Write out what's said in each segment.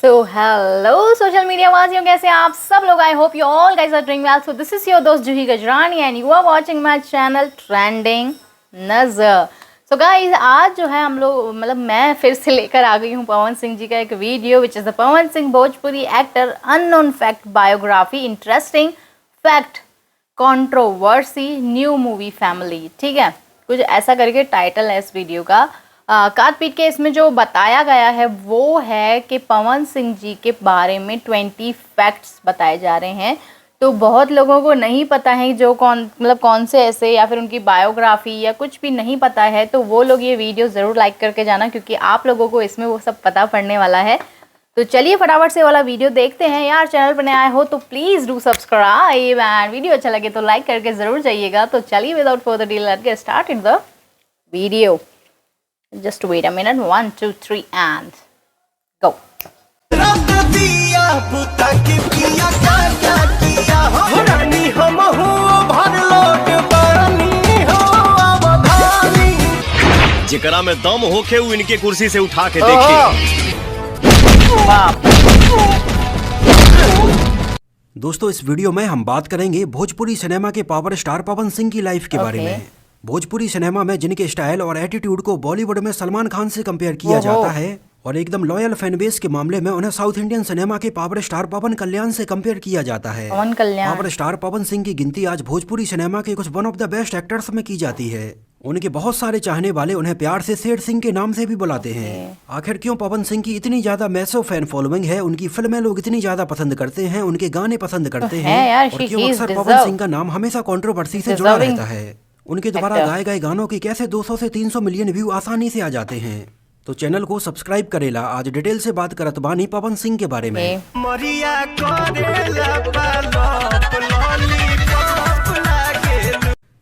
So hello social media वासियों, कैसे आप सब लोग। I hope you all guys are doing well. So this is your दोस्त Juhi Gajrani and you are watching my channel trending Nazar. So guys, आज जो है हम लोग मैं फिर से लेकर आ गई हूँ पवन सिंह जी का एक video which is the Pawan Singh Bhojpuri actor unknown fact biography interesting fact controversy new movie family. ठीक है, कुछ ऐसा करके टाइटल है इस वीडियो का। काट पीट के इसमें जो बताया गया है वो है कि पवन सिंह जी के बारे में 20 फैक्ट्स बताए जा रहे हैं। तो बहुत लोगों को नहीं पता है जो कौन से ऐसे या फिर उनकी बायोग्राफी या कुछ भी नहीं पता है, तो वो लोग ये वीडियो ज़रूर लाइक करके जाना, क्योंकि आप लोगों को इसमें वो सब पता पड़ने वाला है। तो चलिए फटाफट से वाला वीडियो देखते हैं। यार चैनल पर नए आए हो तो please do subscribe and video अच्छा लगे तो लाइक करके ज़रूर जाइएगा। तो चलिए without further delay let's get start in the video. Just wait a minute. 1 2 3 and go. जिकरा में दम होके वो इनके कुर्सी से उठा के देखिए। दोस्तों, इस वीडियो में हम बात करेंगे भोजपुरी सिनेमा के पावर स्टार पवन सिंह की लाइफ के बारे में। भोजपुरी सिनेमा में जिनके स्टाइल और एटीट्यूड को बॉलीवुड में सलमान खान से कंपेयर किया जाता है और एकदम लॉयल फैन बेस के मामले में उन्हें साउथ इंडियन सिनेमा के पावर स्टार पवन कल्याण से कंपेयर किया जाता है। पावर स्टार पवन सिंह की गिनती आज भोजपुरी सिनेमा के कुछ one of the best actors में की जाती है। उनके बहुत सारे चाहने वाले उन्हें प्यार से शेर सिंह के नाम से भी बुलाते हैं। आखिर क्यों पवन सिंह की इतनी ज्यादा मैसिव फैन फॉलोइंग है, उनकी फिल्में लोग इतनी ज्यादा पसंद करते हैं, उनके गाने पसंद करते हैं और क्यों अक्सर पवन सिंह का नाम हमेशा कंट्रोवर्सी से जुड़ा रहता है। उनके द्वारा गाए गए गानों की कैसे 200 से 300 मिलियन व्यू आसानी से आ जाते हैं। तो चैनल को सब्सक्राइब करेला। आज डिटेल से बात करत बानी पवन सिंह के बारे में।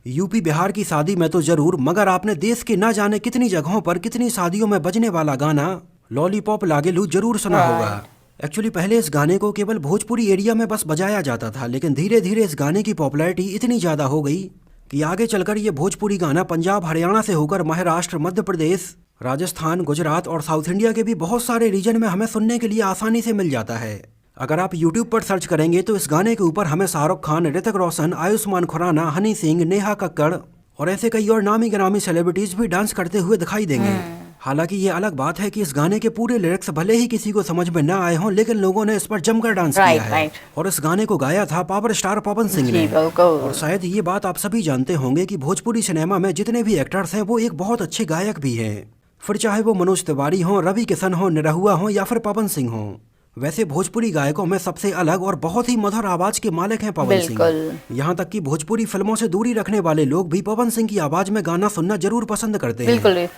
यूपी बिहार की शादी में तो जरूर, मगर आपने देश के ना जाने कितनी जगहों पर कितनी शादियों में बजने वाला गाना लॉलीपॉप लागेलू जरूर सुना होगा। एक्चुअली पहले इस गाने को केवल भोजपुरी एरिया में बस बजाया जाता था, लेकिन धीरे धीरे इस गाने की पॉपुलैरिटी इतनी ज्यादा हो गई कि आगे चलकर ये भोजपुरी गाना पंजाब हरियाणा से होकर महाराष्ट्र, मध्य प्रदेश, राजस्थान, गुजरात और साउथ इंडिया के भी बहुत सारे रीजन में हमें सुनने के लिए आसानी से मिल जाता है। अगर आप YouTube पर सर्च करेंगे तो इस गाने के ऊपर हमें शाहरुख खान, ऋतिक रोशन, आयुष्मान खुराना, हनी सिंह, नेहा कक्कड़ और ऐसे कई और नामी गिरामी सेलिब्रिटीज भी डांस करते हुए दिखाई देंगे। हालांकि ये अलग बात है कि इस गाने के पूरे लिरिक्स भले ही किसी को समझ में न आए हों, लेकिन लोगों ने इस पर जमकर डांस किया है। और इस गाने को गाया था पावर स्टार पवन सिंह ने। और शायद ये बात आप सभी जानते होंगे कि भोजपुरी सिनेमा में जितने भी एक्टर्स हैं वो एक बहुत अच्छे गायक भी हैं, फिर चाहे वो मनोज तिवारी हो, रवि किशन हो, निरहुआ हो या फिर पवन सिंह हो। वैसे भोजपुरी गायकों में सबसे अलग और बहुत ही मधुर आवाज के मालिक हैं पवन सिंह। यहाँ तक कि भोजपुरी फिल्मों से दूरी रखने वाले लोग भी पवन सिंह की आवाज में गाना सुनना जरूर पसंद करते हैं।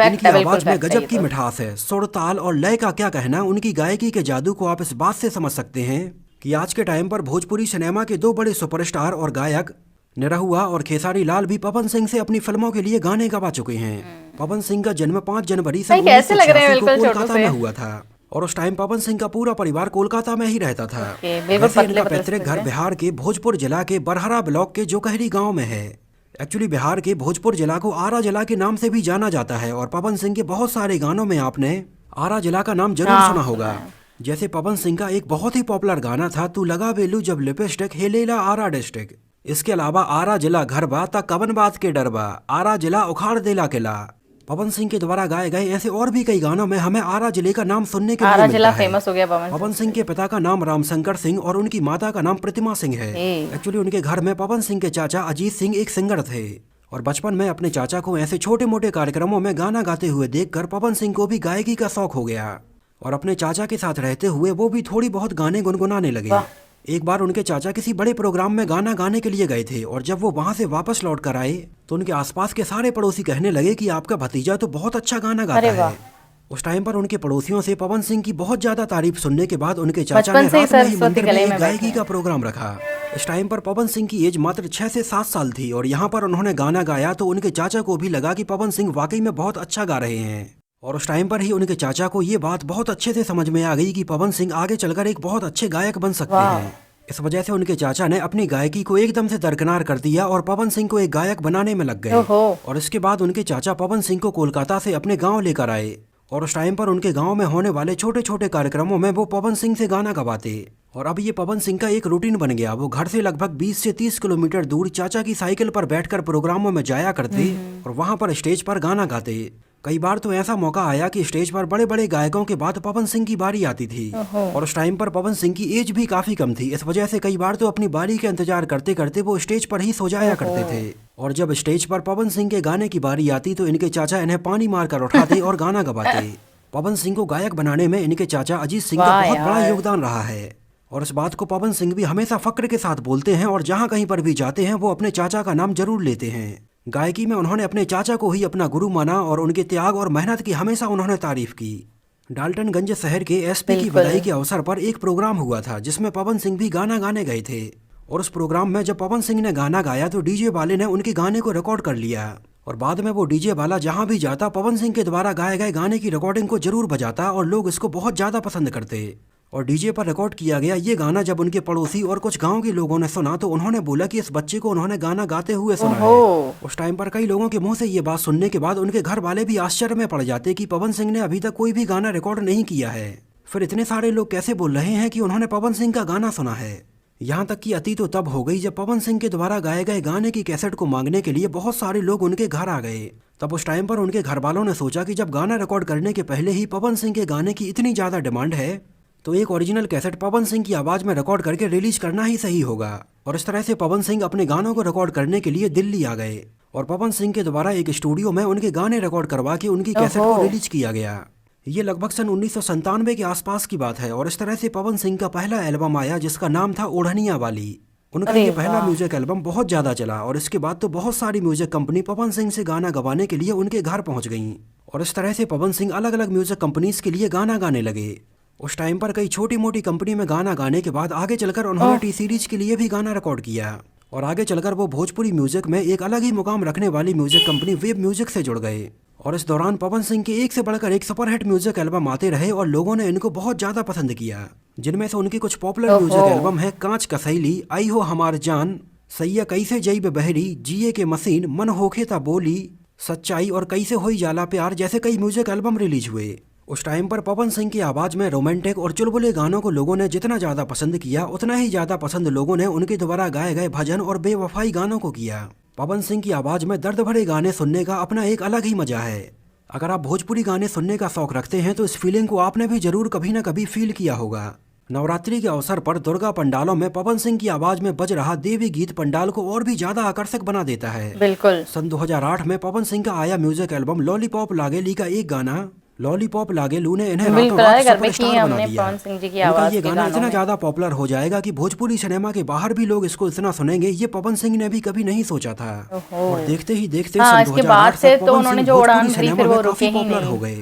इनकी आवाज में गजब की मिठास है। सुर, ताल और लय का क्या कहना, उनकी गायकी के जादू को आप इस बात से समझ सकते हैं कि आज के टाइम पर भोजपुरी सिनेमा के दो बड़े सुपरस्टार और गायक निरहुआ और खेसारी लाल भी पवन सिंह से अपनी फिल्मों के लिए गाने गवा चुके हैं। पवन सिंह का जन्म 5 जनवरी सन 1986 को कोलकाता में हुआ था और उस टाइम पवन सिंह का पूरा परिवार कोलकाता में ही रहता था। वैसे इनका पैतृक घर बिहार के भोजपुर जिला के बरहरा ब्लॉक के जोकहरी गांव में है। एक्चुअली बिहार के भोजपुर जिला को आरा जिला के नाम से भी जाना जाता है और पवन सिंह के बहुत सारे गानों में आपने आरा जिला का नाम जरूर सुना होगा। जैसे पवन सिंह का एक बहुत ही पॉपुलर गाना था, तू लगा बेलू जब लिपस्टिक हेलेला आरा डिस्ट्रिक्ट। इसके अलावा आरा जिला घर बा ता कवन बात के डरबा, आरा जिला उखाड़ देला किला। पवन सिंह के द्वारा गाए गए ऐसे और भी कई गानों में हमें आरा जिले का नाम सुनने के लिए मिलता है। फेमस हो गया पवन सिंह के पिता का नाम रामशंकर सिंह और उनकी माता का नाम प्रतिमा सिंह है। एक्चुअली उनके घर में पवन सिंह के चाचा अजीत सिंह एक सिंगर थे और बचपन में अपने चाचा को ऐसे छोटे मोटे कार्यक्रमों में गाना गाते हुए देखकर पवन सिंह को भी गायकी का शौक हो गया और अपने चाचा के साथ रहते हुए वो भी थोड़ी बहुत गाने गुनगुनाने लगे। एक बार उनके चाचा किसी बड़े प्रोग्राम में गाना गाने के लिए गए थे और जब वो वहाँ से वापस लौट कर आए तो उनके आसपास के सारे पड़ोसी कहने लगे कि आपका भतीजा तो बहुत अच्छा गाना गाता है। उस टाइम पर उनके पड़ोसियों से पवन सिंह की बहुत ज्यादा तारीफ सुनने के बाद उनके चाचा ने रात में ही मंदिर में एक गायकी का प्रोग्राम रखा। इस टाइम पर पवन सिंह की एज मात्र 6 से 7 साल थी और यहाँ पर उन्होंने गाना गाया तो उनके चाचा को भी लगा कि पवन सिंह वाकई में बहुत अच्छा गा रहे हैं। और उस टाइम पर ही उनके चाचा को ये बात बहुत अच्छे से समझ में आ गई कि पवन सिंह आगे चलकर एक बहुत अच्छे गायक बन सकते हैं। इस वजह से उनके चाचा ने अपनी गायकी को एकदम से दरकिनार कर दिया और पवन सिंह को एक गायक बनाने में लग गए। और इसके बाद उनके चाचा पवन सिंह को कोलकाता से अपने गांव लेकर आए और उस टाइम पर उनके गांव में होने वाले छोटे छोटे कार्यक्रमों में वो पवन सिंह से गाना गवाते। और अब ये पवन सिंह का एक रूटीन बन गया। वो घर से लगभग 20 से 30 किलोमीटर दूर चाचा की साइकिल पर बैठकर प्रोग्रामों में जाया करते और वहां पर स्टेज पर गाना गाते। कई बार तो ऐसा मौका आया कि स्टेज पर बड़े बड़े गायकों के बाद पवन सिंह की बारी आती थी। और उस टाइम पर पवन सिंह की एज भी काफी कम थी, इस वजह से कई बार तो अपनी बारी का इंतजार करते करते वो स्टेज पर ही सो जाया करते थे। और जब स्टेज पर पवन सिंह के गाने की बारी आती तो इनके चाचा इन्हें पानी मार कर उठाते और गाना गवाते। पवन सिंह को गायक बनाने में इनके चाचा अजीत सिंह का बहुत बड़ा योगदान रहा है। और इस बात को पवन सिंह भी हमेशा फक्र के साथ बोलते हैं और जहाँ कहीं पर भी जाते हैं वो अपने चाचा का नाम जरूर लेते हैं। गायकी में उन्होंने अपने चाचा को ही अपना गुरु माना और उनके त्याग और मेहनत की हमेशा उन्होंने तारीफ की। डाल्टनगंज शहर के एसपी की विदाई के अवसर पर एक प्रोग्राम हुआ था जिसमें पवन सिंह भी गाना गाने गए थे। और उस प्रोग्राम में जब पवन सिंह ने गाना गाया तो डीजे वाले ने उनके गाने को रिकॉर्ड कर लिया और बाद में वो डीजे वाला जहां भी जाता पवन सिंह के द्वारा गाए गए गाने की रिकॉर्डिंग को जरूर बजाता और लोग इसको बहुत ज्यादा पसंद करते। और डीजे पर रिकॉर्ड किया गया ये गाना जब उनके पड़ोसी और कुछ गांव के लोगों ने सुना तो उन्होंने बोला कि इस बच्चे को उन्होंने गाना गाते हुए सुना है। उस टाइम पर कई लोगों के मुंह से ये बात सुनने के बाद उनके घर वाले भी आश्चर्य में पड़ जाते कि पवन सिंह ने अभी तक कोई भी गाना रिकॉर्ड नहीं किया है, फिर इतने सारे लोग कैसे बोल रहे हैं कि उन्होंने पवन सिंह का गाना सुना है। यहाँ तक कि अति तो तब हो गई जब पवन सिंह के द्वारा गाए गए गाने की कैसेट को मांगने के लिए बहुत सारे लोग उनके घर आ गए। तब उस टाइम पर उनके घर वालों ने सोचा कि जब गाना रिकॉर्ड करने के पहले ही पवन सिंह के गाने की इतनी ज्यादा डिमांड है तो एक ओरिजिनल कैसेट पवन सिंह की आवाज में रिकॉर्ड करके रिलीज करना ही सही होगा। और इस तरह से पवन सिंह अपने गानों को रिकॉर्ड करने के लिए दिल्ली आ गए और पवन सिंह के द्वारा एक स्टूडियो में उनके गाने रिकॉर्ड करवा के उनकी कैसेट को रिलीज किया गया। ये लगभग सन 1997 के आसपास की बात है। और इस तरह से पवन सिंह का पहला एल्बम आया जिसका नाम था ओढ़निया वाली। उनका ये पहला म्यूजिक एल्बम बहुत ज्यादा चला और इसके बाद तो बहुत सारी म्यूजिक कंपनी पवन सिंह से गाना गवाने के लिए उनके घर पहुंच गईं। और इस तरह से पवन सिंह अलग अलग म्यूजिक कंपनीज के लिए गाना गाने लगे। उस टाइम पर कई छोटी मोटी कंपनी में गाना गाने के बाद आगे चलकर उन्होंने टी सीरीज के लिए भी गाना रिकॉर्ड किया और आगे चलकर वो भोजपुरी म्यूजिक में एक अलग ही मुकाम रखने वाली म्यूजिक कंपनी वेब म्यूजिक से जुड़ गए। और इस दौरान पवन सिंह के एक से बढ़कर एक सुपरहिट म्यूजिक एल्बम आते रहे और लोगों ने इनको बहुत ज्यादा पसंद किया, जिनमें से उनकी कुछ पॉपुलर म्यूजिक एल्बम है कांच कसैली, आई हो हमार जान, सैया कैसे जईब बहरी, जिए के मशीन, मन होखे ता बोली, सच्चाई और कैसे होई जाला प्यार जैसे कई म्यूजिक एल्बम रिलीज हुए। उस टाइम पर पवन सिंह की आवाज में रोमांटिक और चुलबुले गानों को लोगों ने जितना ज्यादा पसंद किया उतना ही ज्यादा पसंद लोगों ने उनके द्वारा गाए गए भजन और बेवफाई गानों को किया। पवन सिंह की आवाज में दर्द भरे गाने सुनने का अपना एक अलग ही मजा है। अगर आप भोजपुरी गाने सुनने का शौक रखते हैं तो इस फीलिंग को आपने भी जरूर कभी न कभी फील किया होगा। नवरात्रि के अवसर पर दुर्गा पंडालों में पवन सिंह की आवाज में बज रहा देवी गीत पंडाल को और भी ज्यादा आकर्षक बना देता है। बिल्कुल। सन 2008 में पवन सिंह का आया म्यूजिक एल्बम लॉलीपॉप लागेली का एक गाना लॉलीपॉप लागेलू ने इन्हें रातों रात सुपरस्टार बना दिया। उनका ये गाना इतना ज्यादा पॉपुलर हो जाएगा कि भोजपुरी सिनेमा के बाहर भी लोग इसको इतना सुनेंगे, ये पवन सिंह ने भी कभी नहीं सोचा था। और देखते ही देखते सन 2008 तक पवन सिंह भोजपुरी सिनेमा में काफी पॉपुलर हो गए।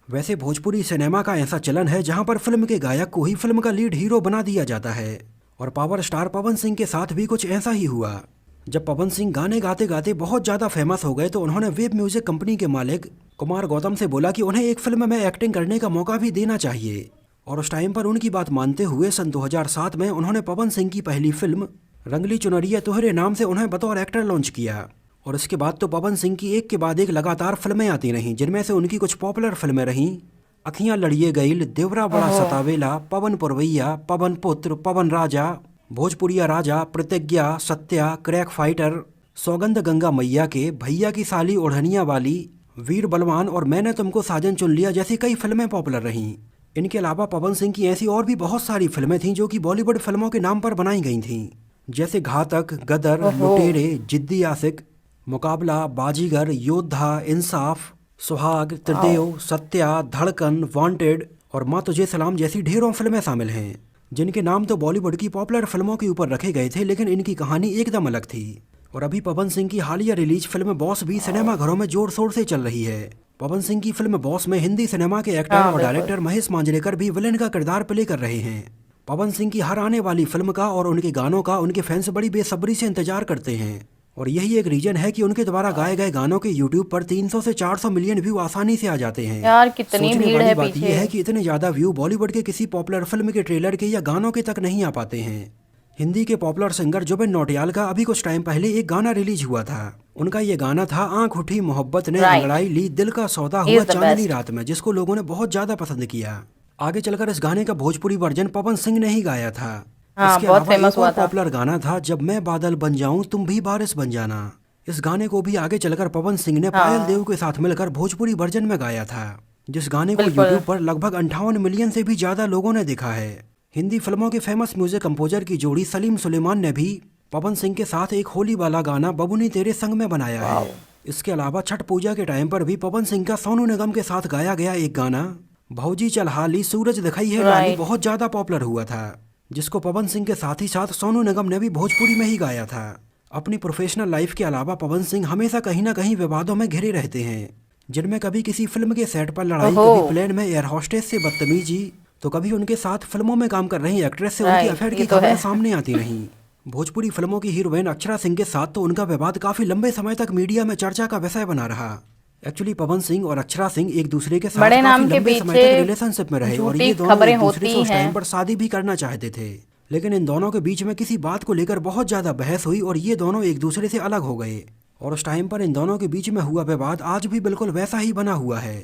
वैसे भोजपुरी सिनेमा का ऐसा चलन है जहाँ पर फिल्म के गायक को ही फिल्म का लीड हीरो बना दिया जाता है और पावर स्टार पवन सिंह के साथ भी कुछ ऐसा ही हुआ। जब पवन सिंह गाने गाते गाते बहुत ज्यादा फेमस हो गए तो उन्होंने वेब म्यूजिक कंपनी के मालिक कुमार गौतम से बोला कि उन्हें एक फिल्म में एक्टिंग करने का मौका भी देना चाहिए। और उस टाइम पर उनकी बात मानते हुए सन 2007 में उन्होंने पवन सिंह की पहली फिल्म रंगली चुनरिया तुहरे नाम से उन्हें बतौर एक्टर लॉन्च किया। और इसके बाद तो पवन सिंह की एक के बाद एक लगातार फिल्में आती रहीं, जिनमें से उनकी कुछ पॉपुलर फिल्में रहीं अखियां लड़िए गईल, देवरा बड़ा सतावेला, पवन पुरवैया, पवन पुत्र, पवन राजा, भोजपुरिया राजा, प्रतिज्ञा, सत्या, क्रैक फाइटर, सौगंध गंगा मैया के, भैया की साली ओढ़निया वाली, वीर बलवान और मैंने तुमको साजन चुन लिया जैसी कई फिल्में पॉपुलर रहीं। इनके अलावा पवन सिंह की ऐसी और भी बहुत सारी फिल्में थीं जो कि बॉलीवुड फिल्मों के नाम पर बनाई गई थीं, जैसे घातक, गदर, लुटेरे, जिद्दी आशिक, मुकाबला, बाजीगर, योद्धा, इंसाफ, सुहाग, त्रिदेव, सत्या, धड़कन, वांटेड और माँ तुझे सलाम जैसी ढेरों फिल्में शामिल हैं, जिनके नाम तो बॉलीवुड की पॉपुलर फिल्मों के ऊपर रखे गए थे, लेकिन इनकी कहानी एकदम अलग थी। और अभी पवन सिंह की हालिया रिलीज फिल्म बॉस भी सिनेमा घरों में जोर शोर से चल रही है। पवन सिंह की फिल्म बॉस में हिंदी सिनेमा के एक्टर और डायरेक्टर महेश मांजरेकर भी विलेन का किरदार प्ले कर रहे हैं। पवन सिंह की हर आने वाली फिल्म का और उनके गानों का उनके फैंस बड़ी बेसब्री से इंतजार करते हैं और यही एक रीजन है कि उनके द्वारा गाए गए गानों के यूट्यूब पर 300 से 400 मिलियन व्यू आसानी से आ जाते हैं। यार कितनी भीड़ है पीछे। यह है कि इतने ज्यादा व्यू बॉलीवुड के किसी पॉपुलर फिल्म के ट्रेलर के या गानों के तक नहीं आ पाते हैं। हिंदी के पॉपुलर सिंगर जुबिन नौटियाल का अभी कुछ टाइम पहले एक गाना रिलीज हुआ था। उनका ये गाना था आंख उठी मोहब्बत ने अंगड़ाई ली दिल का सौदा हुआ चांदनी रात में, जिसको लोगों ने बहुत ज्यादा पसंद किया। आगे चलकर इस गाने का भोजपुरी वर्जन पवन सिंह ने ही गाया था। इसके अलावा एक और पॉपुलर गाना था जब मैं बादल बन जाऊं तुम भी बारिश बन जाना। इस गाने को भी आगे चलकर पवन सिंह ने पायल देव के साथ मिलकर भोजपुरी वर्जन में गाया था, जिस गाने को यूट्यूब पर लगभग 58 मिलियन से भी ज्यादा लोगों ने देखा है। हिंदी फिल्मों के फेमस म्यूजिक कंपोजर की जोड़ी सलीम सुलेमान ने भी पवन सिंह के साथ एक होली वाला गाना बबुनी तेरे संग में बनाया है। इसके अलावा छठ पूजा के टाइम पर भी पवन सिंह का सोनू निगम के साथ गाया गया एक गाना भौजी चल हाली सूरज दिखाई है लाली बहुत ज्यादा पॉपुलर हुआ था, जिसको पवन सिंह के साथ ही साथ सोनू निगम ने भी भोजपुरी में ही गाया था। अपनी प्रोफेशनल लाइफ के अलावा पवन सिंह हमेशा कहीं ना कहीं विवादों में घिरे रहते हैं, जिनमें कभी किसी फिल्म के सेट पर लड़ाई, कभी प्लेन में एयर होस्टेस से बदतमीजी, तो कभी उनके साथ फिल्मों में काम कर रही एक्ट्रेस से उनकी अफेयर की खबरें सामने आती रहीं। भोजपुरी फिल्मों की हीरोइन अक्षरा सिंह के साथ तो उनका विवाद काफी लंबे समय तक मीडिया में चर्चा का विषय बना रहा। एक्चुअली पवन सिंह और अक्षरा सिंह एक दूसरे के साथ काफी लंबे समय तक रिलेशनशिप में रहे और ये दोनों एक दूसरे से उस टाइम पर शादी भी करना चाहते थे, लेकिन इन दोनों के बीच में किसी बात को लेकर बहुत ज्यादा बहस हुई और ये दोनों एक दूसरे से अलग हो गए। और उस टाइम पर इन दोनों के बीच में हुआ विवाद आज भी बिल्कुल वैसा ही बना हुआ है।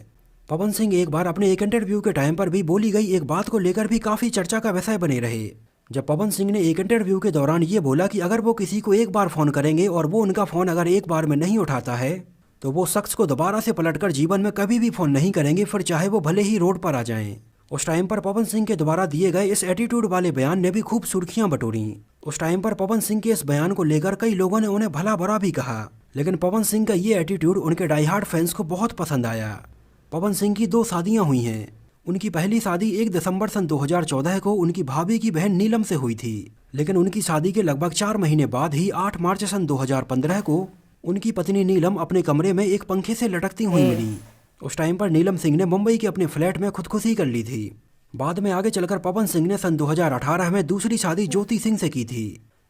पवन सिंह एक बार अपने एक इंटरव्यू के टाइम पर भी बोली गई एक बात को लेकर भी काफी चर्चा का विषय बने रहे, जब पवन सिंह ने एक इंटरव्यू के दौरान ये बोला कि अगर वो किसी को एक बार फोन करेंगे और वो उनका फोन अगर एक बार में नहीं उठाता है तो वो शख्स को दोबारा से पलटकर जीवन में कभी भी फोन नहीं करेंगे, फिर चाहे वो भले ही रोड पर आ जाएं। उस टाइम पर पवन सिंह के द्वारा दिए गए इस एटीट्यूड वाले बयान ने भी खूब सुर्खियां बटोरी। उस टाइम पर पवन सिंह के इस बयान को लेकर कई लोगों ने उन्हें भला बुरा भी कहा, लेकिन पवन सिंह का ये एटीट्यूड उनके डाईहार्ड फैंस को बहुत पसंद आया। पवन सिंह की 2 शादियां हुई हैं। उनकी पहली शादी 1 दिसंबर सन 2014 को उनकी भाभी की बहन नीलम से हुई थी, लेकिन उनकी शादी के लगभग 4 महीने बाद ही 8 मार्च सन 2015 को उनकी पत्नी नीलम अपने कमरे में एक पंखे से लटकती हुई मिली। उस टाइम पर नीलम सिंह ने मुंबई के अपने फ्लैट में खुदकुशी कर ली थी। बाद में आगे चलकर पवन सिंह ने सन 2018 में दूसरी शादी ज्योति सिंह से की थी।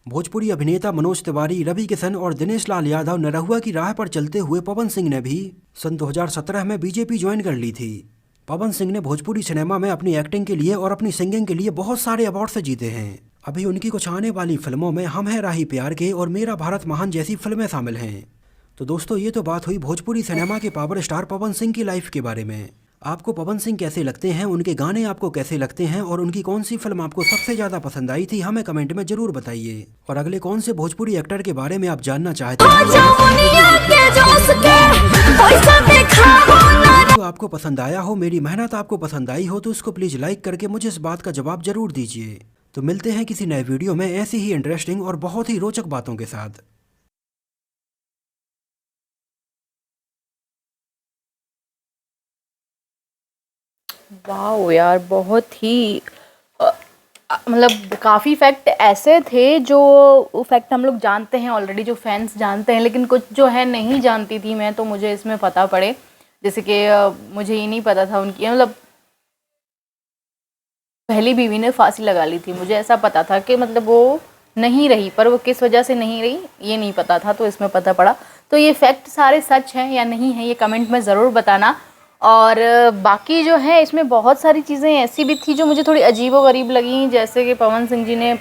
भोजपुरी अभिनेता मनोज तिवारी, रवि किशन और दिनेश लाल यादव निरहुआ की राह पर चलते हुए पवन सिंह ने भी सन 2017 में बीजेपी ज्वाइन कर ली थी। पवन सिंह ने भोजपुरी सिनेमा में अपनी एक्टिंग के लिए और अपनी सिंगिंग के लिए बहुत सारे अवार्ड से जीते हैं। अभी उनकी कुछ आने वाली फिल्मों में हम हैं राही प्यार के और मेरा भारत महान जैसी फिल्में शामिल हैं। तो दोस्तों, ये तो बात हुई भोजपुरी सिनेमा के पावर स्टार पवन सिंह की लाइफ के बारे में। आपको पवन सिंह कैसे लगते हैं, उनके गाने आपको कैसे लगते हैं और उनकी कौन सी फिल्म आपको सबसे ज्यादा पसंद आई थी, हमें कमेंट में जरूर बताइए। और अगले कौन से भोजपुरी एक्टर के बारे में आप जानना चाहते हैं तो आपको पसंद आया हो, मेरी मेहनत आपको पसंद आई हो, तो उसको प्लीज लाइक करके मुझे इस बात का जवाब जरूर दीजिए। तो मिलते हैं किसी नए वीडियो में ऐसी ही इंटरेस्टिंग और बहुत ही रोचक बातों के साथ। वाओ यार, बहुत ही मतलब काफ़ी फैक्ट ऐसे थे जो फैक्ट हम लोग जानते हैं ऑलरेडी, जो फैंस जानते हैं, लेकिन कुछ जो है नहीं जानती थी मैं, तो मुझे इसमें पता पड़े। जैसे कि मुझे ये नहीं पता था उनकी मतलब पहली बीवी ने फांसी लगा ली थी। मुझे ऐसा पता था कि मतलब वो नहीं रही, पर वो किस वजह से नहीं रही ये नहीं पता था, तो इसमें पता पड़ा। तो ये फैक्ट सारे सच हैं या नहीं है, ये कमेंट में ज़रूर बताना। और बाकी जो है इसमें बहुत सारी चीज़ें ऐसी भी थी जो मुझे थोड़ी अजीब व गरीब लगी, जैसे कि पवन सिंह जी ने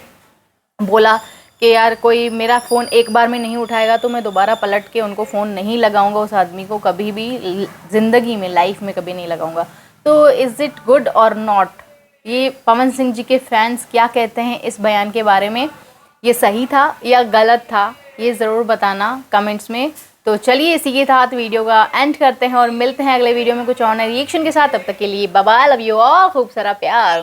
बोला कि यार कोई मेरा फ़ोन एक बार में नहीं उठाएगा तो मैं दोबारा पलट के उनको फ़ोन नहीं लगाऊंगा, उस आदमी को कभी भी ज़िंदगी में, लाइफ में कभी नहीं लगाऊंगा। तो इज़ इट गुड और नॉट, ये पवन सिंह जी के फैंस क्या कहते हैं इस बयान के बारे में, ये सही था या गलत था, ये ज़रूर बताना कमेंट्स में। तो चलिए इसी के साथ वीडियो का एंड करते हैं और मिलते हैं अगले वीडियो में कुछ और नए रिएक्शन के साथ। तब तक के लिए bye bye, love you all, खूब सारा प्यार।